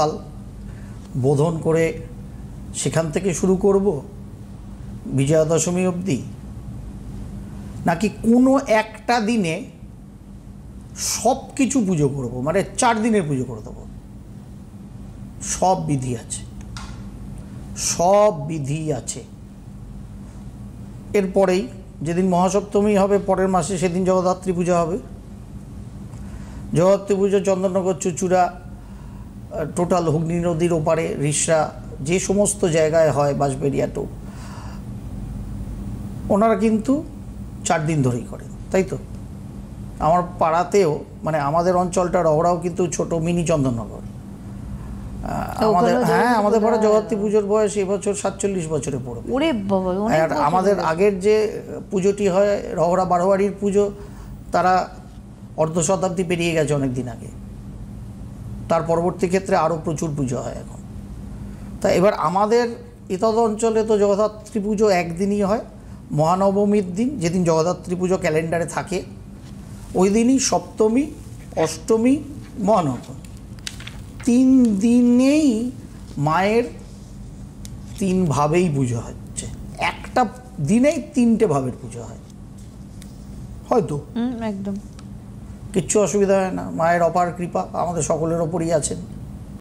কাল বোধন করে সেখান থেকে শুরু করব বিজয়া দশমী অবধি, নাকি কোনো একটা দিনে সব কিছু পুজো করব, মানে 4 দিনের পুজো করে দেবো? সব বিধি আছে, সব বিধি আছে। এরপরেই যেদিন মহাসপ্তমী হবে পরের মাসে, সেদিন জগদ্ধাত্রী পূজা হবে। জগদ্ধাত্রী পুজো চন্দননগর, চুচুড়া, টোটাল হুগলি নদীর ওপারে রিসরা, যে সমস্ত জায়গায় হয়, বাঁশবেড়িয়া টু, ওনারা কিন্তু 4 দিন ধরেই করেন, তাই তো? আমার পাড়াতেও, মানে আমাদের অঞ্চলটা রহরাও কিন্তু ছোট মিনি চন্দননগর। আমাদের আমাদের পাড়া জগদ্ধাত্রী পুজোর বয়স এবছর 47 বছরে পড়বে। আর আমাদের আগের যে পুজোটি হয় রহরা বারোয়ারির পুজো, তারা অর্ধ শতাব্দী পেরিয়ে গেছে অনেক দিন আগে। তার পরবর্তী ক্ষেত্রে আরও প্রচুর পুজো হয় এখন। তা এবার আমাদের এতদ অঞ্চলে তো জগদ্ধাত্রী পুজো একদিনই হয়, মহানবমীর দিন, যেদিন জগদ্ধাত্রী পুজো ক্যালেন্ডারে থাকে, ওই দিনই সপ্তমী, অষ্টমী, মহানবমী, 3 দিনেই মায়ের 3 ভাবেই পুজো হচ্ছে। একটা দিনেই 3টে ভাবের পুজো হয়, হয়তো একদম কিচ্ছু অসুবিধা হয় না। মায়ের অপার কৃপা আমাদের সকলের ওপরই আছেন।